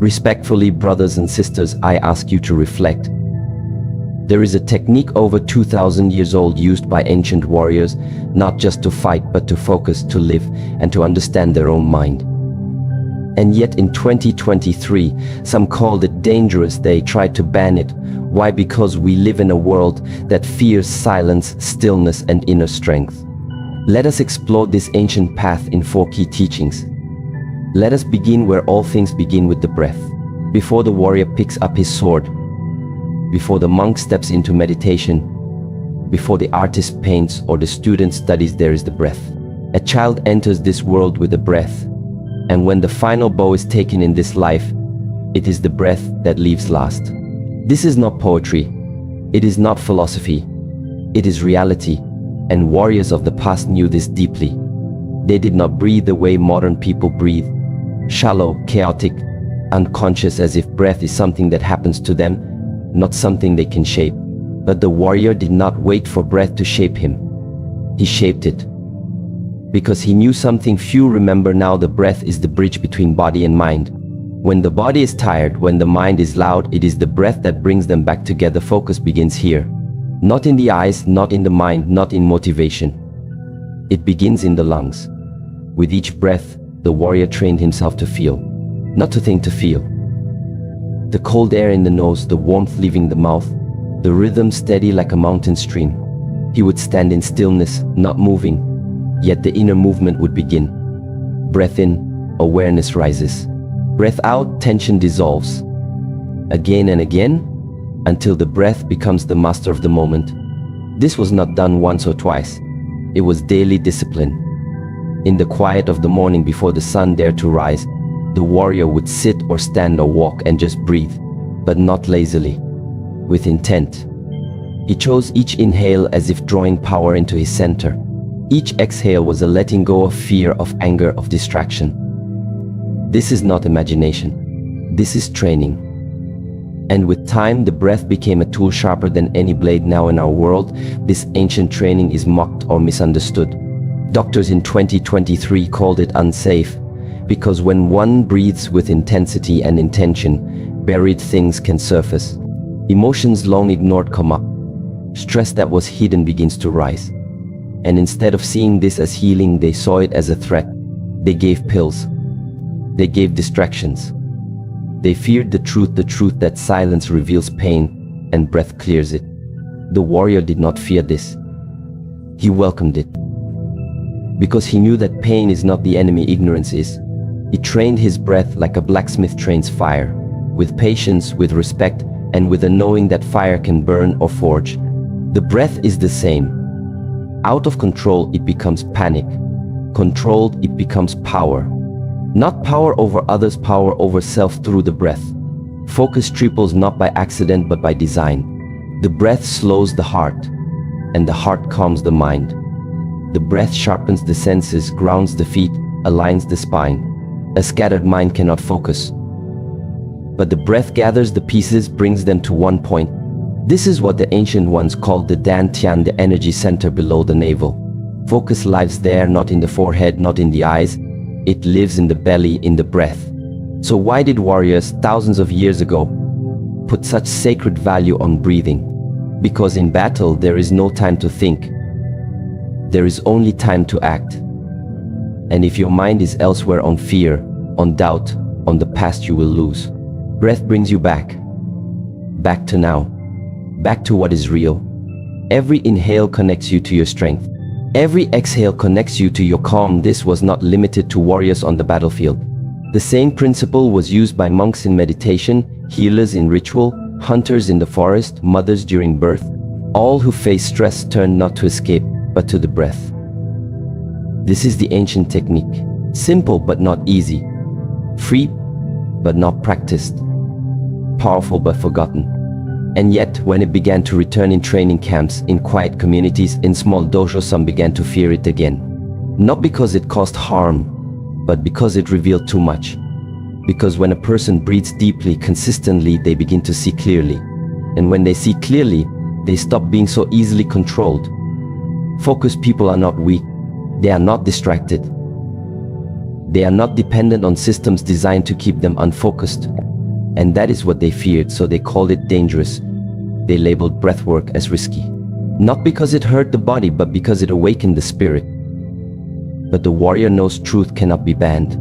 Respectfully, brothers and sisters, I ask you to reflect. There is a technique over 2,000 years old used by ancient warriors, not just to fight but to focus, to live, and to understand their own mind. And yet in 2023, some called it dangerous. They tried to ban it. Why? Because we live in a world that fears silence, stillness, and inner strength. Let us explore this ancient path in 4 key teachings. Let us begin where all things begin, with the breath. Before the warrior picks up his sword, before the monk steps into meditation, before the artist paints or the student studies, there is the breath. A child enters this world with a breath, and when the final bow is taken in this life, it is the breath that leaves last. This is not poetry, it is not philosophy, it is reality, and warriors of the past knew this deeply. They did not breathe the way modern people breathe, shallow, chaotic, unconscious, as if breath is something that happens to them, not something they can shape. But the warrior did not wait for breath to shape him. He shaped it. Because he knew something few remember now: the breath is the bridge between body and mind. When the body is tired, when the mind is loud, it is the breath that brings them back together. Focus begins here. Not in the eyes, not in the mind, not in motivation. It begins in the lungs. With each breath, the warrior trained himself to feel, not to think, to feel. The cold air in the nose, the warmth leaving the mouth, the rhythm steady like a mountain stream. He would stand in stillness, not moving, yet the inner movement would begin. Breath in, awareness rises. Breath out, tension dissolves. Again and again, until the breath becomes the master of the moment. This was not done once or twice. It was daily discipline. In the quiet of the morning, before the sun dared to rise, the warrior would sit or stand or walk and just breathe, but not lazily, with intent. He chose each inhale as if drawing power into his center. Each exhale was a letting go of fear, of anger, of distraction. This is not imagination. This is training. And with time, the breath became a tool sharper than any blade. Now in our world, this ancient training is mocked or misunderstood. Doctors in 2023 called it unsafe, because when one breathes with intensity and intention, buried things can surface. Emotions long ignored come up. Stress that was hidden begins to rise. And instead of seeing this as healing, they saw it as a threat. They gave pills. They gave distractions. They feared the truth that silence reveals pain and breath clears it. The warrior did not fear this. He welcomed it. Because he knew that pain is not the enemy, ignorance is. He trained his breath like a blacksmith trains fire, with patience, with respect, and with a knowing that fire can burn or forge. The breath is the same. Out of control, it becomes panic. Controlled, it becomes power. Not power over others, power over self through the breath. Focus triples not by accident but by design. The breath slows the heart, and the heart calms the mind. The breath sharpens the senses, grounds the feet, aligns the spine. A scattered mind cannot focus. But the breath gathers the pieces, brings them to one point. This is what the ancient ones called the Dan Tian, the energy center below the navel. Focus lives there, not in the forehead, not in the eyes. It lives in the belly, in the breath. So why did warriors thousands of years ago put such sacred value on breathing? Because in battle there is no time to think. There is only time to act. And if your mind is elsewhere, on fear, on doubt, on the past, you will lose. Breath brings you back. Back to now. Back to what is real. Every inhale connects you to your strength. Every exhale connects you to your calm. This was not limited to warriors on the battlefield. The same principle was used by monks in meditation, healers in ritual, hunters in the forest, mothers during birth. All who face stress turned not to escape, but to the breath. This is the ancient technique. Simple but not easy. Free but not practiced. Powerful but forgotten. And yet, when it began to return in training camps, in quiet communities, in small dojos, some began to fear it again. Not because it caused harm, but because it revealed too much. Because when a person breathes deeply, consistently, they begin to see clearly. And when they see clearly, they stop being so easily controlled. Focused people are not weak. They are not distracted. They are not dependent on systems designed to keep them unfocused. And that is what they feared, so they called it dangerous. They labeled breathwork as risky. Not because it hurt the body, but because it awakened the spirit. But the warrior knows truth cannot be banned.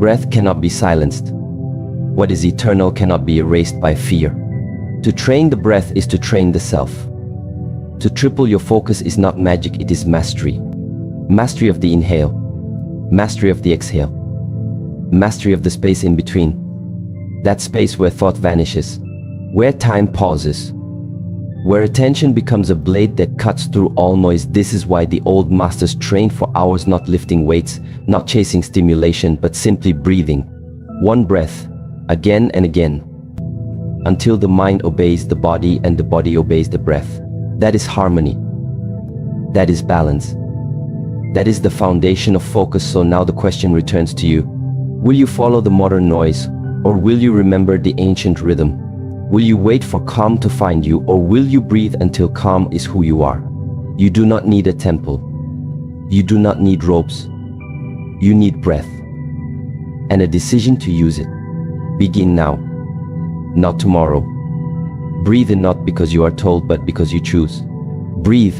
Breath cannot be silenced. What is eternal cannot be erased by fear. To train the breath is to train the self. To triple your focus is not magic, it is mastery. Mastery of the inhale. Mastery of the exhale. Mastery of the space in between. That space where thought vanishes. Where time pauses. Where attention becomes a blade that cuts through all noise. This is why the old masters trained for hours, not lifting weights, not chasing stimulation, but simply breathing. One breath, again and again, until the mind obeys the body and the body obeys the breath. That is harmony. That is balance. That is the foundation of focus. So now the question returns to you. Will you follow the modern noise, or will you remember the ancient rhythm? Will you wait for calm to find you, or will you breathe until calm is who you are? You do not need a temple. You do not need ropes. You need breath. And a decision to use it. Begin now, not tomorrow. Breathe in not because you are told, but because you choose. Breathe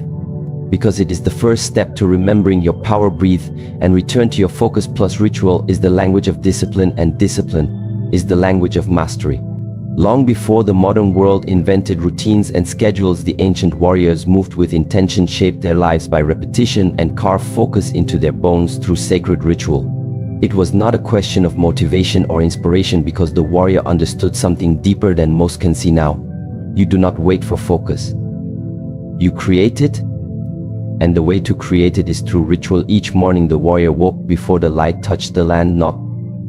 because it is the first step to remembering your power. Breathe and return to your focus. Plus ritual is the language of discipline, and discipline is the language of mastery. Long before the modern world invented routines and schedules, the ancient warriors moved with intention, shaped their lives by repetition, and carved focus into their bones through sacred ritual. It was not a question of motivation or inspiration, because the warrior understood something deeper than most can see now. You do not wait for focus. You create it, and the way to create it is through ritual. Each morning the warrior woke before the light touched the land, not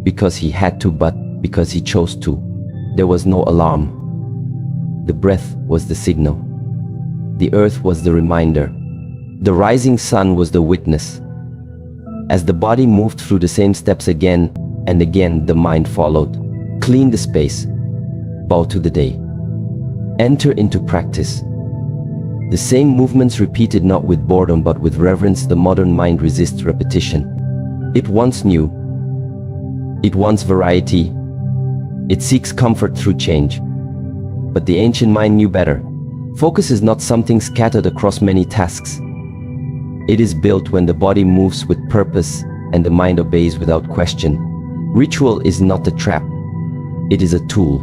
because he had to, but because he chose to. There was no alarm. The breath was the signal. The earth was the reminder. The rising sun was the witness. As the body moved through the same steps again and again, the mind followed. Clean the space. Bow to the day. Enter into practice. The same movements repeated, not with boredom but with reverence. The modern mind resists repetition. It wants new. It wants variety. It seeks comfort through change. But the ancient mind knew better. Focus is not something scattered across many tasks. It is built when the body moves with purpose and the mind obeys without question. Ritual is not a trap. It is a tool.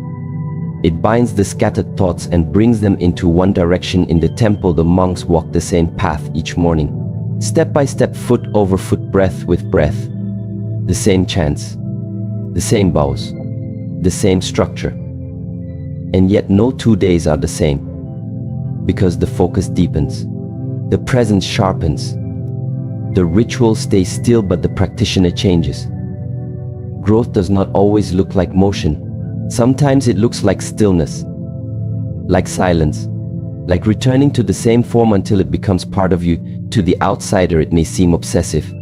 It binds the scattered thoughts and brings them into one direction. In the temple, the monks walked the same path each morning. Step by step, foot over foot, breath with breath. The same chants. The same bows. The same structure. And yet no 2 days are the same, because the focus deepens, the presence sharpens, the ritual stays still, but the practitioner changes. Growth does not always look like motion. Sometimes it looks like stillness, like silence, like returning to the same form until it becomes part of you. To the outsider it may seem obsessive.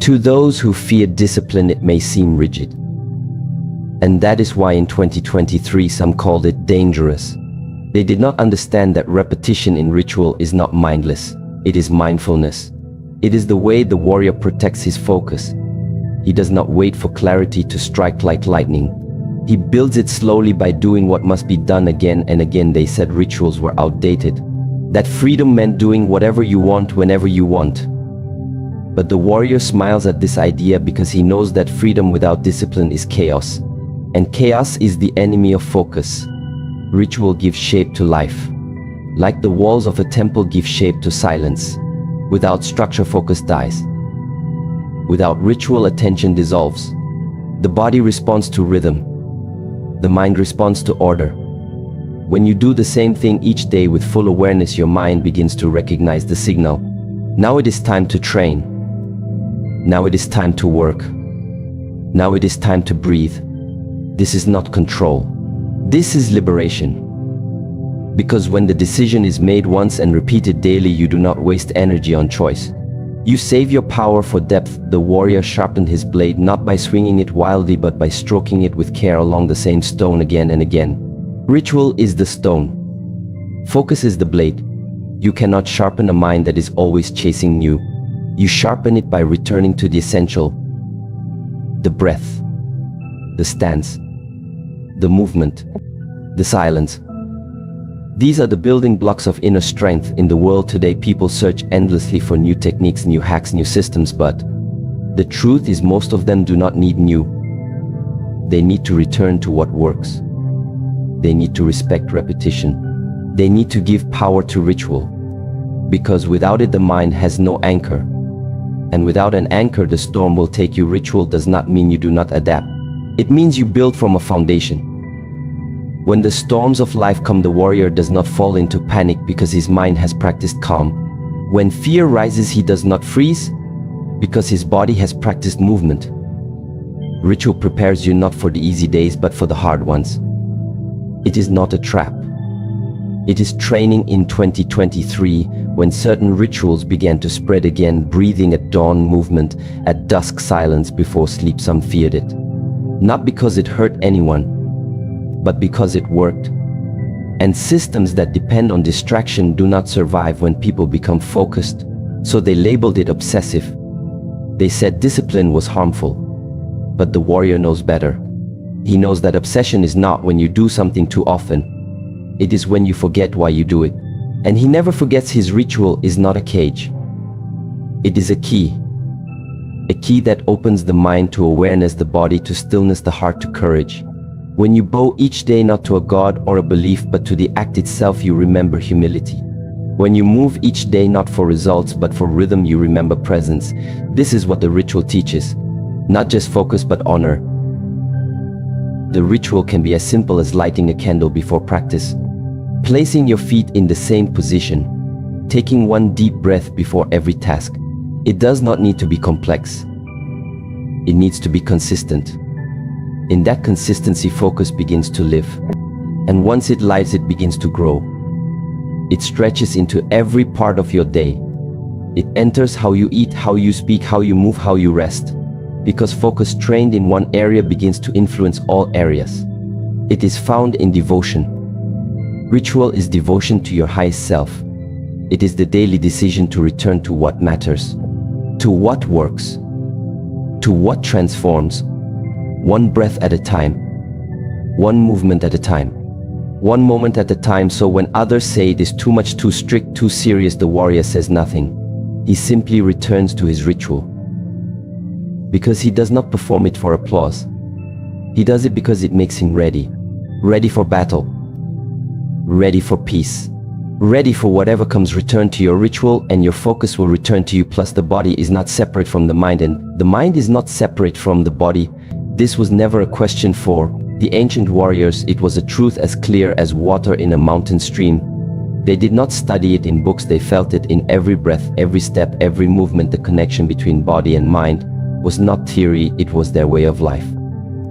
To those who fear discipline it may seem rigid. And that is why in 2023 some called it dangerous. They did not understand that repetition in ritual is not mindless. It is mindfulness. It is the way the warrior protects his focus. He does not wait for clarity to strike like lightning. He builds it slowly by doing what must be done again and again. They said rituals were outdated, that freedom meant doing whatever you want whenever you want. But the warrior smiles at this idea because he knows that freedom without discipline is chaos. And chaos is the enemy of focus. Ritual gives shape to life. Like the walls of a temple give shape to silence. Without structure, focus dies. Without ritual, attention dissolves. The body responds to rhythm. The mind responds to order. When you do the same thing each day with full awareness, your mind begins to recognize the signal. Now it is time to train. Now it is time to work. Now it is time to breathe. This is not control. This is liberation. Because when the decision is made once and repeated daily, you do not waste energy on choice. You save your power for depth. The warrior sharpened his blade not by swinging it wildly, but by stroking it with care along the same stone again and again. Ritual is the stone. Focus is the blade. You cannot sharpen a mind that is always chasing new. You sharpen it by returning to the essential. The breath. The stance. the movement, the silence. These are the building blocks of inner strength. In the world today, people search endlessly for new techniques, new hacks, new systems, but the truth is most of them do not need new. They need to return to what works. They need to respect repetition. They need to give power to ritual, because without it the mind has no anchor. And without an anchor the storm will take you. Ritual does not mean you do not adapt. It means you build from a foundation. When the storms of life come, the warrior does not fall into panic because his mind has practiced calm. When fear rises, he does not freeze because his body has practiced movement. Ritual prepares you not for the easy days but for the hard ones. It is not a trap. It is training. In 2023, when certain rituals began to spread again, breathing at dawn, movement at dusk, silence before sleep, some feared it. Not because it hurt anyone, but because it worked. And systems that depend on distraction do not survive when people become focused. So they labeled it obsessive. They said discipline was harmful. But the warrior knows better. He knows that obsession is not when you do something too often. It is when you forget why you do it. And he never forgets. His ritual is not a cage. It is a key. A key that opens the mind to awareness, the body to stillness, the heart to courage. When you bow each day not to a god or a belief but to the act itself, you remember humility. When you move each day not for results but for rhythm, you remember presence. This is what the ritual teaches. Not just focus but honor. The ritual can be as simple as lighting a candle before practice, placing your feet in the same position, taking one deep breath before every task. It does not need to be complex. It needs to be consistent. In that consistency, focus begins to live. And once it lives, it begins to grow. It stretches into every part of your day. It enters how you eat, how you speak, how you move, how you rest. Because focus trained in one area begins to influence all areas. It is found in devotion. Ritual is devotion to your highest self. It is the daily decision to return to what matters, to what works, to what transforms. One breath at a time, one movement at a time, one moment at a time. So when others say it is too much, too strict, too serious, the warrior says nothing. He simply returns to his ritual. Because he does not perform it for applause. He does it because it makes him ready. Ready for battle. Ready for peace. Ready for whatever comes. Return to your ritual and your focus will return to you. Plus the body is not separate from the mind and the mind is not separate from the body. This was never a question for the ancient warriors. It was a truth as clear as water in a mountain stream. They did not study it in books. They felt it in every breath, every step, every movement. The connection between body and mind was not theory, it was their way of life.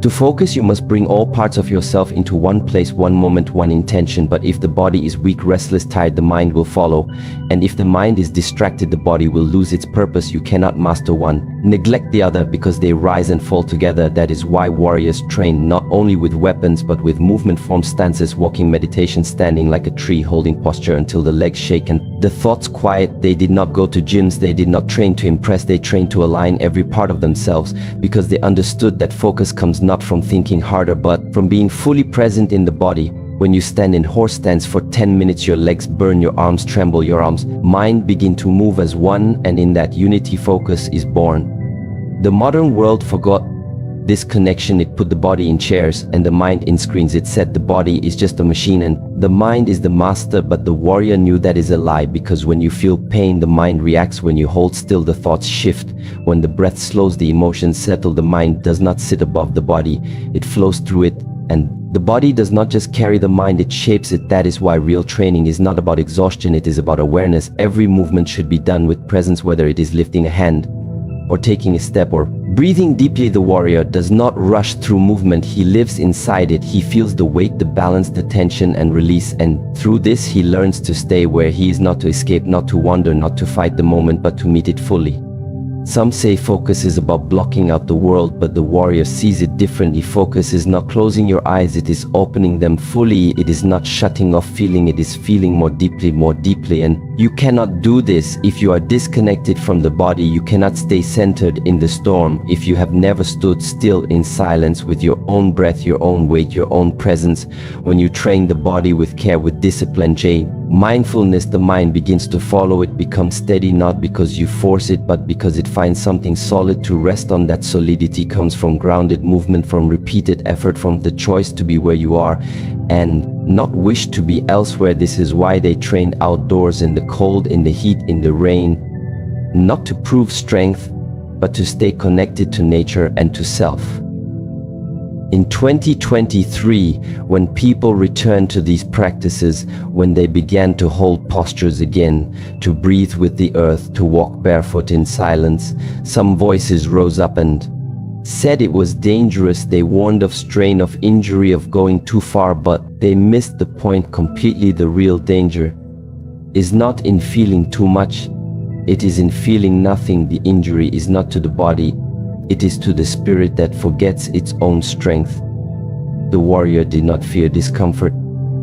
To focus, you must bring all parts of yourself into one place, one moment, one intention. But if the body is weak, restless, tired, the mind will follow. And if the mind is distracted, the body will lose its purpose. You cannot master one, neglect the other, because they rise and fall together. That is why warriors train not only with weapons but with movement forms, stances, walking, meditation, standing like a tree, holding posture until the legs shake and the thoughts quiet. They did not go to gyms, they did not train to impress, they trained to align every part of themselves, because they understood that focus comes not from thinking harder but from being fully present in the body. When you stand in horse stance for 10 minutes, your legs burn, your arms tremble, your arms, mind begin to move as one, and in that unity focus is born. The modern world forgot this connection. It put the body in chairs and the mind in screens. It said the body is just a machine and the mind is the master, but the warrior knew that is a lie, because when you feel pain, the mind reacts. When you hold still, the thoughts shift. When the breath slows, the emotions settle. The mind does not sit above the body, it flows through it. And the body does not just carry the mind, it shapes it. That is why real training is not about exhaustion, it is about awareness. Every movement should be done with presence, whether it is lifting a hand or taking a step or breathing deeply. The warrior does not rush through movement, he lives inside it. He feels the weight, the balance, the tension and release, and through this he learns to stay where he is, not to escape, not to wander, not to fight the moment, but to meet it fully. Some say focus is about blocking out the world, but the warrior sees it differently. Focus is not closing your eyes, it is opening them fully. It is not shutting off feeling, it is feeling more deeply. And you cannot do this if you are disconnected from the body. You cannot stay centered in the storm if you have never stood still in silence with your own breath, your own weight, your own presence. When you train the body with care, with discipline, mindfulness, the mind begins to follow. It becomes steady, not because you force it, but because it finds something solid to rest on. That solidity comes from grounded movement, from repeated effort, from the choice to be where you are and not wish to be elsewhere. This is why they trained outdoors, in the cold, in the heat, in the rain, not to prove strength, but to stay connected to nature and to self. In 2023, when people returned to these practices, when they began to hold postures again, to breathe with the earth, to walk barefoot in silence, some voices rose up and said it was dangerous. They warned of strain, of injury, of going too far, but they missed the point completely. The real danger is not in feeling too much, it is in feeling nothing. The injury is not to the body, it is to the spirit that forgets its own strength. The warrior did not fear discomfort,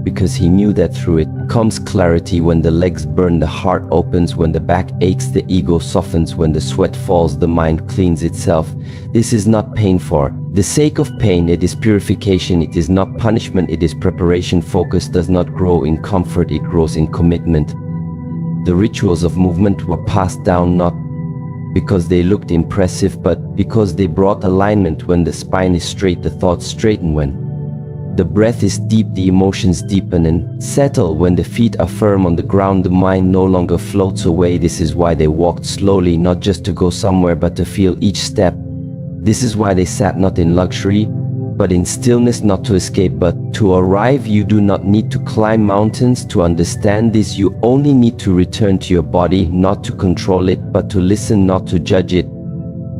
because he knew that through it comes clarity. When the legs burn, the heart opens. When the back aches, the ego softens. When the sweat falls, the mind cleans itself. This is not pain for the sake of pain, it is purification. It is not punishment, it is preparation. Focus does not grow in comfort, it grows in commitment. The rituals of movement were passed down not because they looked impressive, but because they brought alignment. When the spine is straight, the thoughts straighten. When the breath is deep, the emotions deepen and settle. When the feet are firm on the ground, the mind no longer floats away. This is why they walked slowly, not just to go somewhere, but to feel each step. This is why they sat not in luxury, but in stillness, not to escape, but to arrive. You do not need to climb mountains to understand this. You only need to return to your body, not to control it, but to listen, not to judge it,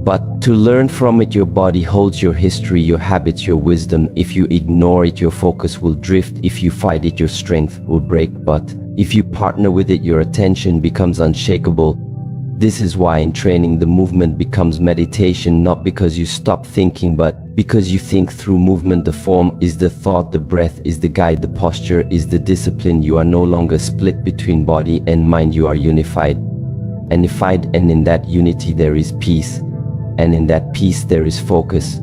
but to learn from it. Your body holds your history, your habits, your wisdom. If you ignore it, your focus will drift. If you fight it, your strength will break. But if you partner with it, your attention becomes unshakable. This is why in training, the movement becomes meditation, not because you stop thinking, but because you think through movement. The form is the thought, the breath is the guide, the posture is the discipline. You are no longer split between body and mind, you are unified. And in that unity there is peace, and in that peace there is focus.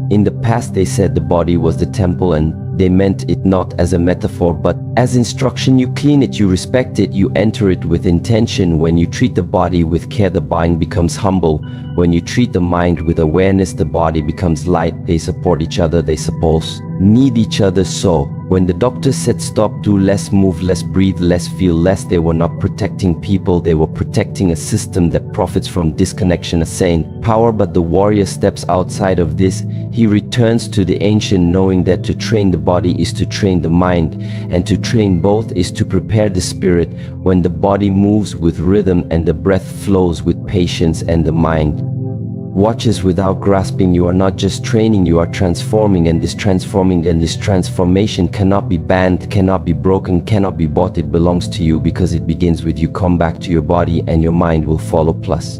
In the past they said the body was the temple, and they meant it not as a metaphor but as instruction. You clean it, you respect it, you enter it with intention. When you treat the body with care, the mind becomes humble. When you treat the mind with awareness, the body becomes light. They support each other, they suppose need each other. So when the doctors said stop, do less, move less, breathe less, feel less, they were not protecting people, they were protecting a system that profits from disconnection, a sane power. But the warrior steps outside of this. He returns to the ancient knowing that to train the body is to train the mind, and to train both is to prepare the spirit. When the body moves with rhythm and the breath flows with patience, and the mind watches without grasping, you are not just training, you are transforming. And this transformation cannot be banned, cannot be broken, cannot be bought. It belongs to you because it begins with you. Come back to your body and your mind will follow. Plus